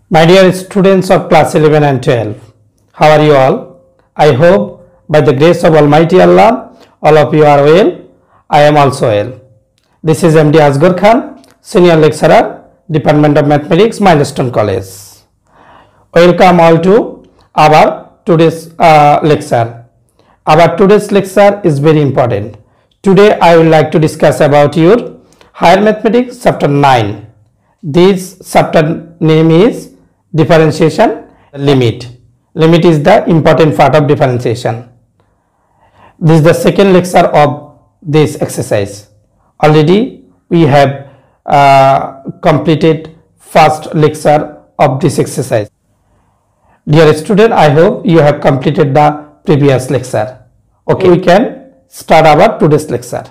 My dear students of class 11 and 12, how are you all? I hope by the grace of Almighty Allah, all of you are well. I am also well. This is MD Asghar Khan, Senior Lecturer, Department of Mathematics, Milestone College. Welcome all to our today's lecture. Our today's lecture is very important. Today I would like to discuss about your Higher Mathematics Chapter 9. This chapter name is Differentiation Limit. Limit is the important part of differentiation. This is the second lecture of this exercise. Already we have completed first lecture of this exercise. Dear student, I hope you have completed the previous lecture. Okay, we can start our today's lecture.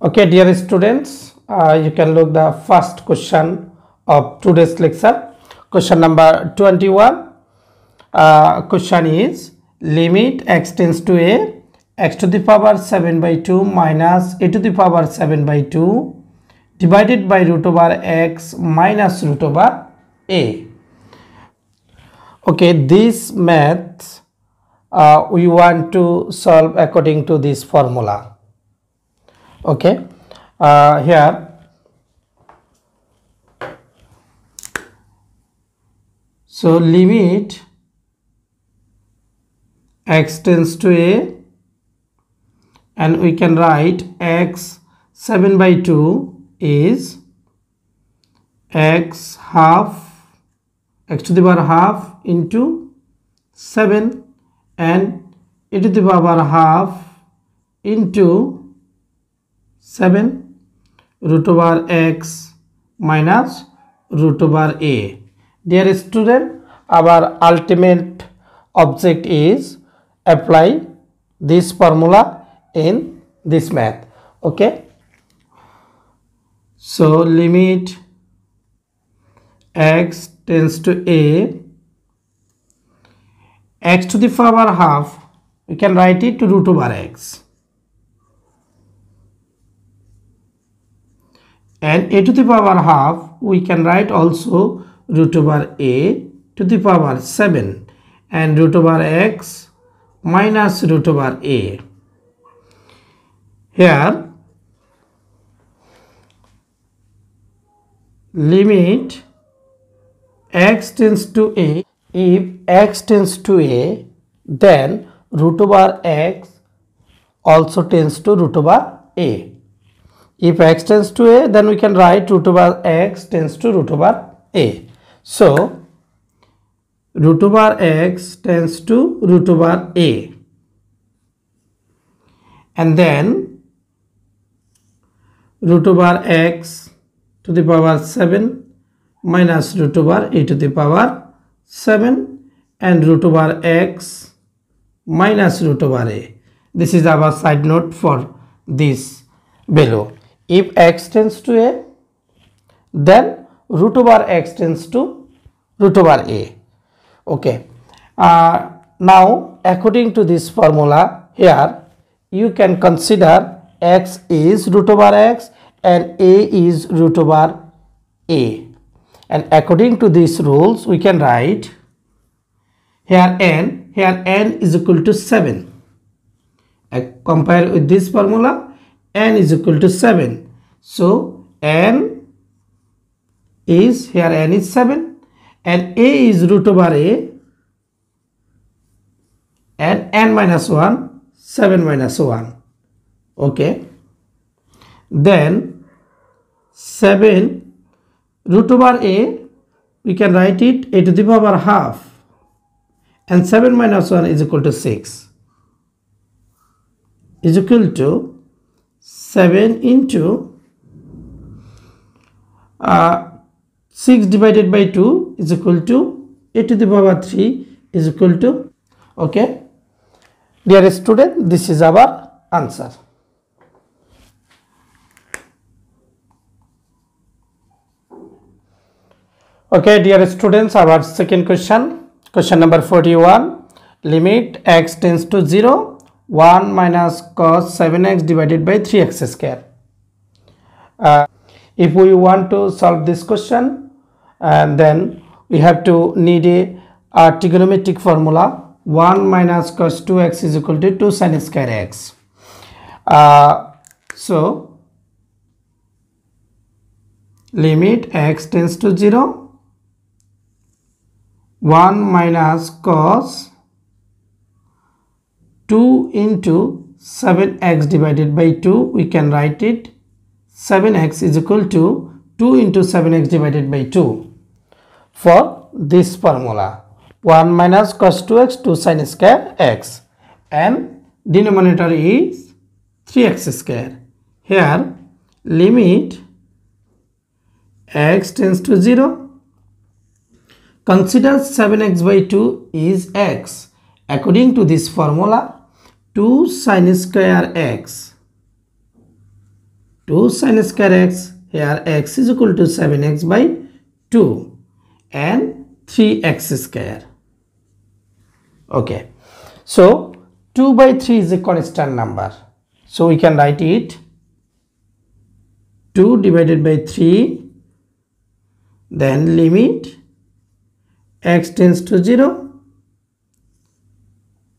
Okay, dear students, you can look the first question of today's lecture. Question number 21. Question is limit x tends to a x to the power 7 by 2 minus a to the power 7 by 2 divided by root over x minus root over a. Okay, this math we want to solve according to this formula. Okay, here so limit x tends to a, and we can write x 7 by 2 is x half, x to the power half into 7 and e to the power half into 7 root over x minus root over a. Dear student, our ultimate object is apply this formula in this math. Okay, so limit x tends to a, x to the power half, we can write it to root over x, and a to the power half we can write also root over a to the power 7 and root over x minus root over a. Here limit x tends to a, if x tends to a, then root over x also tends to root over a. If x tends to a, then we can write root over x tends to root over a. So root over x tends to root over a, and then root over x to the power 7 minus root over a to the power 7 and root over x minus root over a. This is our side note for this below. If x tends to a, then root over x tends to root over a. Okay, now according to this formula here, you can consider x is root over x and a is root over a, and according to these rules we can write here n is equal to 7. Compare with this formula, n is equal to 7, so n is, here n is 7 and a is root over a, and n minus 1, 7 minus 1. Okay, then 7 root over a, we can write it a to the power half, and 7 minus 1 is equal to 6, is equal to 7 into 6 divided by 2 is equal to a to the power 3 is equal to, okay, dear student, this is our answer. Okay, dear students, our second question, question number 41, limit x tends to 0, 1 minus cos 7x divided by 3x square. If we want to solve this question, and then we have to need a trigonometric formula. 1 minus cos 2x is equal to 2 sin square x. So limit x tends to 0, 1 minus cos 2 into 7x divided by 2, we can write it 7x is equal to 2 into 7x divided by 2 for this formula. 1 minus cos 2x 2 sin square x, and denominator is 3x square. Here limit x tends to 0, consider 7x by 2 is x. According to this formula, 2 sin square x, 2 sin square x, here x is equal to 7x by 2 and 3x square. Okay, so 2 by 3 is a constant number, so we can write it 2 divided by 3, then limit x tends to 0,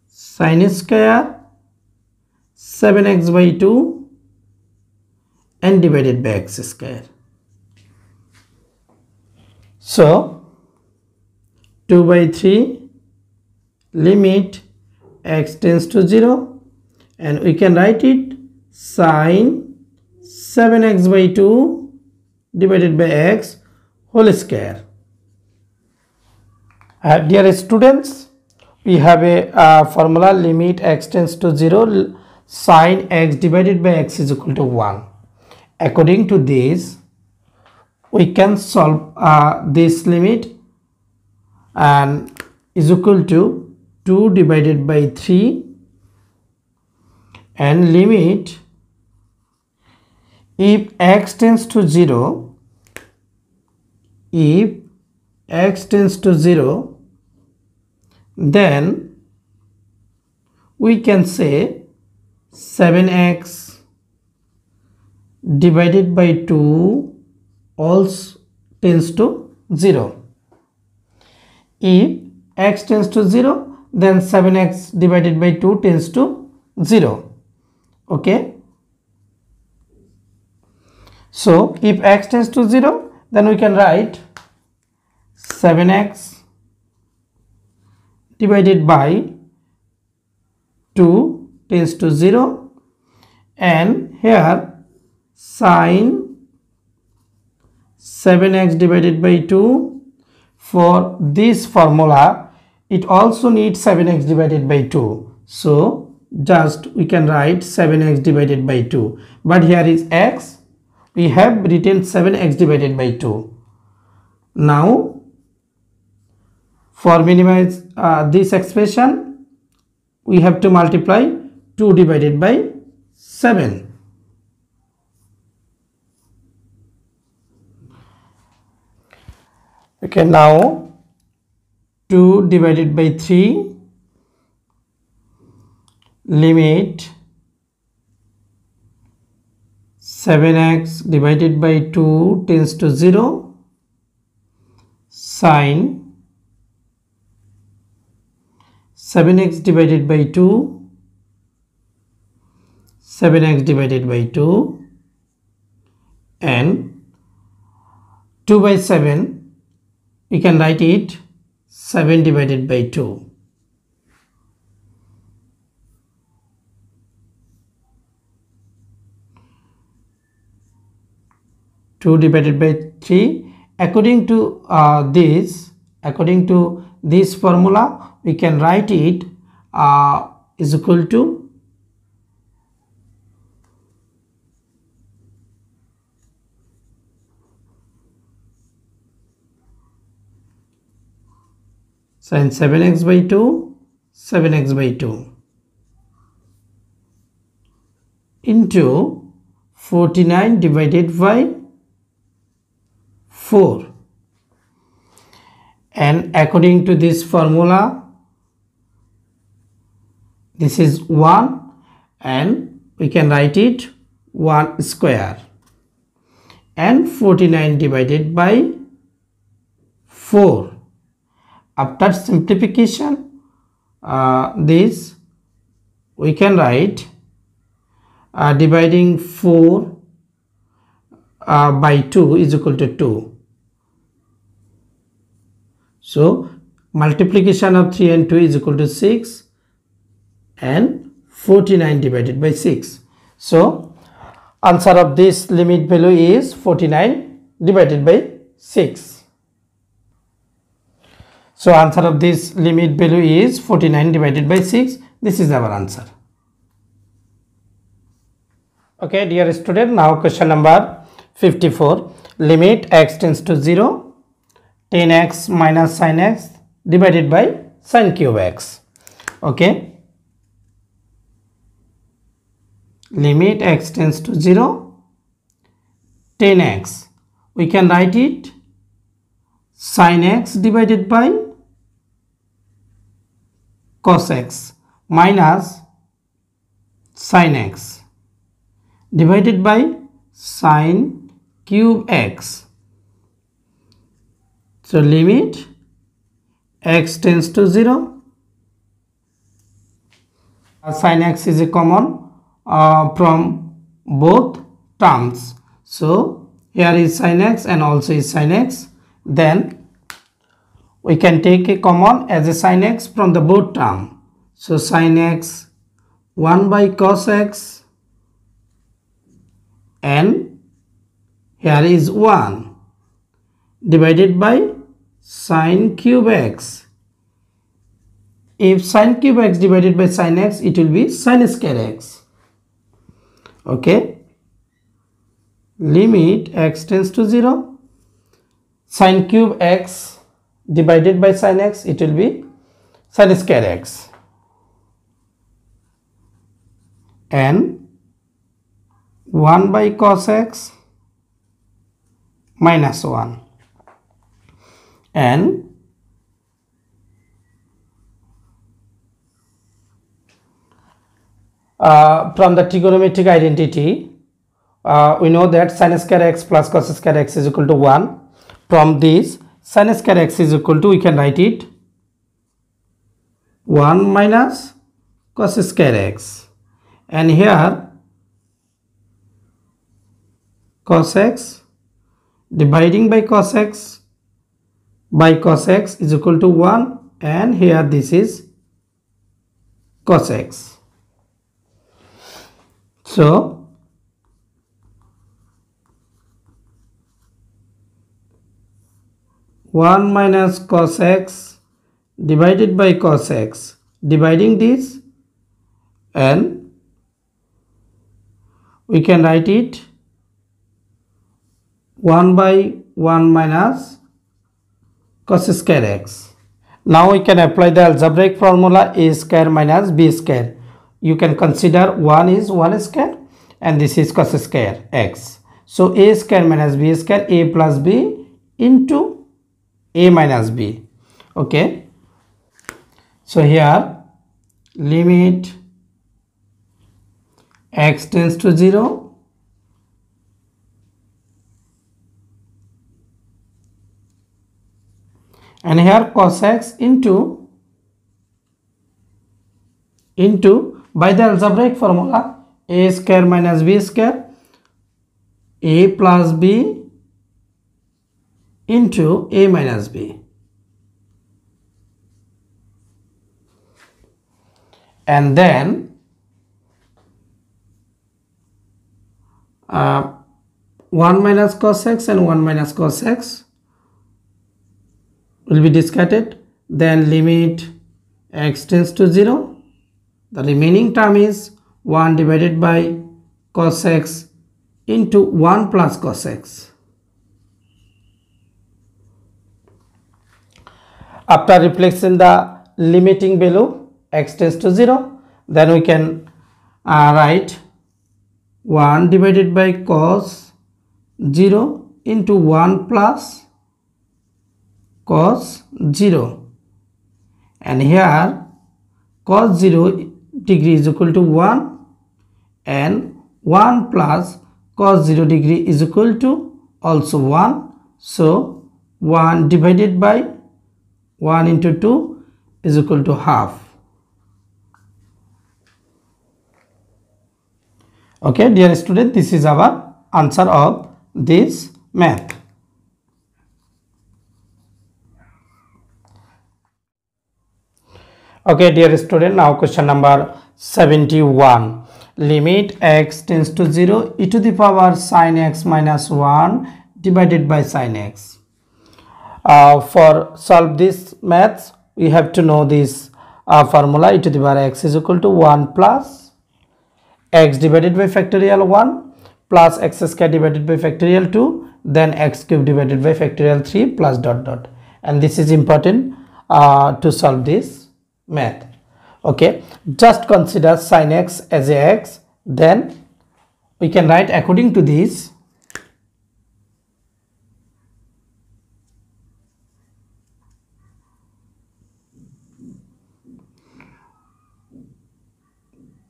sin square 7x by 2 and divided by x square. So 2 by 3, limit x tends to 0, and we can write it sin 7x by 2 divided by x whole square. Dear students, we have a formula limit x tends to 0, sin x divided by x is equal to 1. According to this, we can solve this limit, and is equal to 2 divided by 3, and limit if x tends to 0, if x tends to 0, then we can say 7x divided by 2 also tends to 0. If x tends to 0, then 7x divided by 2 tends to 0. Okay. So if x tends to 0, then we can write 7x divided by 2 tends to 0, and here sin 7x divided by 2, for this formula it also needs 7x divided by 2, so just we can write 7x divided by 2, but here is x, we have written 7x divided by 2. Now for minimize this expression, we have to multiply 2 divided by 7. Okay, now 2 divided by 3, limit 7x divided by 2 tends to 0, sin 7x divided by 2, 7x divided by 2, and 2 by 7, we can write it 7 divided by 2. Two divided by 3. According to this formula, we can write it is equal to sin 7x by 2, 7x by 2 into 49 divided by 4, and according to this formula this is 1, and we can write it 1 square, and 49 divided by 4. After simplification, this we can write dividing 4 by 2 is equal to 2. So multiplication of 3 and 2 is equal to 6 and 49 divided by 6. So answer of this limit value is 49 divided by 6. So answer of this limit value is 49 divided by 6. This is our answer. Okay, dear student, now question number 54. Limit x tends to 0, 10x minus sin x divided by sin cube x. Okay. Limit x tends to 0, 10x. We can write it sin x divided by cos x minus sin x divided by sin cube x. So limit x tends to 0. Sin x is a common from both terms. So here is sin x and also is sin x. Then we can take a common as a sin x from the both term. So sin x 1 by cos x, and here is 1 divided by sin cube x. If sin cube x divided by sin x, it will be sin square x. Okay. Limit x tends to 0. Sin cube x divided by sin x, it will be sin square x. And 1 by cos x minus 1. And from the trigonometric identity, we know that sin square x plus cos square x is equal to 1. From this, sin square x is equal to, we can write it 1 minus cos square x. And here cos x dividing by cos x is equal to 1, and here this is cos x. So one minus cos x divided by cos x, dividing this, and we can write it 1 by 1 minus cos square x. Now we can apply the algebraic formula a square minus b square. You can consider 1 is 1 square and this is cos square x. So a square minus b square, a plus b into a minus b. Okay. So here limit x tends to 0, and here cos x into by the algebraic formula a square minus b square, a plus b into a minus b. And then 1 minus cos x and 1 minus cos x will be discarded. Then limit x tends to 0. The remaining term is 1 divided by cos x into 1 plus cos x. After replacing the limiting value x tends to 0, then we can write 1 divided by cos 0 into 1 plus cos 0, and here cos 0 degree is equal to 1 and 1 plus cos 0 degree is equal to also 1. So 1 divided by 1 into 2 is equal to half. Okay, dear student, this is our answer of this math. Okay, dear student, now question number 71. Limit x tends to 0 e to the power sin x minus 1 divided by sin x. For solve this maths, we have to know this formula. E to the power x is equal to 1 plus x divided by factorial 1 plus x square divided by factorial 2, then x cube divided by factorial 3 plus dot dot. And this is important to solve this math. Okay, just consider sin x as a x, then we can write according to this.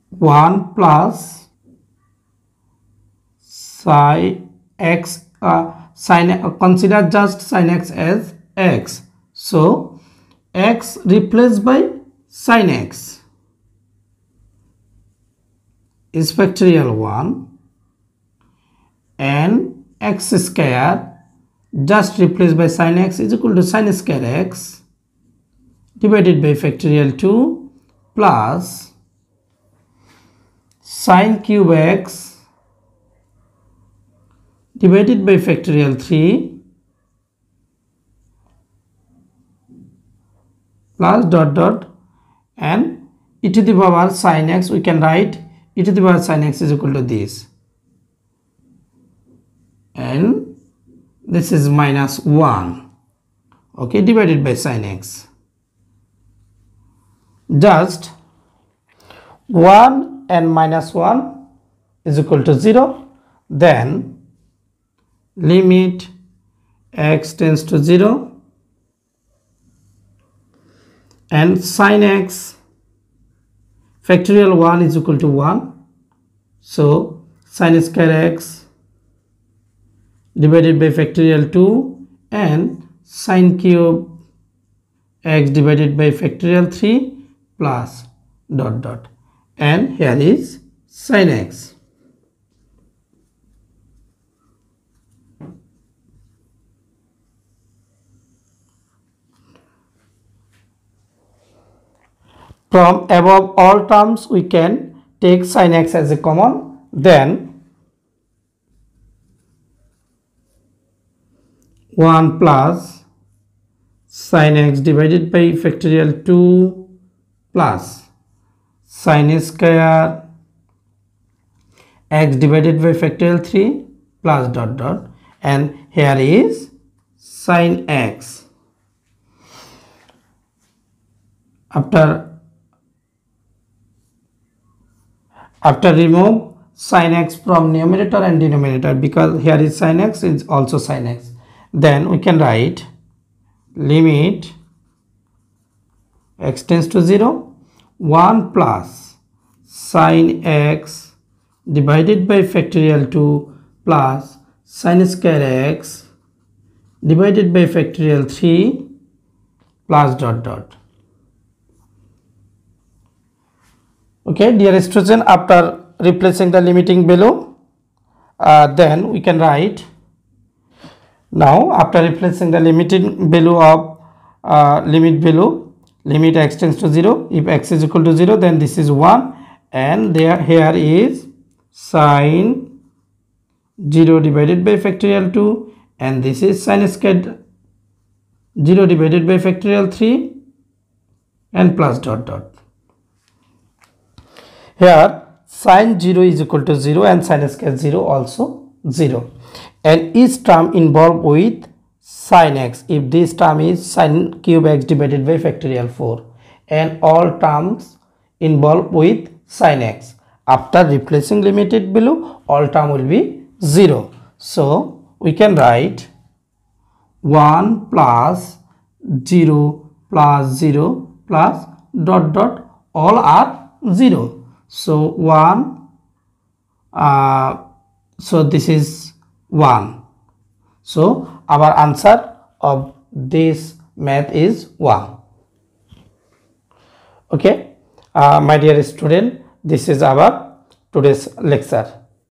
One plus sin x, consider just sin x as x, so x replaced by sin x is factorial 1 and x square just replaced by sin x is equal to sin square x divided by factorial 2 plus sin cube x divided by factorial 3 plus dot dot, and e to the power sin x, we can write e to the power sin x is equal to this, and this is minus 1, okay, divided by sin x. Just 1 and minus 1 is equal to 0, then limit x tends to 0 and sin x factorial 1 is equal to 1, so sin square x divided by factorial 2 and sin cube x divided by factorial 3 plus dot dot, and here is sin x. From above all terms, we can take sin x as a common, then 1 plus sin x divided by factorial 2 plus sin square x divided by factorial 3 plus dot dot, and here is sin x. After remove sin x from numerator and denominator, because here is sin x, is also sin x, then we can write limit x tends to 0, 1 plus sin x divided by factorial 2 plus sin square x divided by factorial 3 plus dot dot. Okay, dear students, after replacing the limiting below, then we can write, now after replacing the limiting below of limit below, limit x tends to 0, if x is equal to 0, then this is 1, and here is sin 0 divided by factorial 2, and this is sin squared 0 divided by factorial 3 and plus dot dot. Here sin 0 is equal to 0 and sin square 0 also 0, and each term involved with sin x, if this term is sin cube x divided by factorial 4, and all terms involved with sin x. After replacing limited below, all term will be 0, so we can write 1 plus 0 plus 0 plus dot dot, all are 0. So 1, so this is 1. So our answer of this math is 1. Okay, my dear student, this is our today's lecture.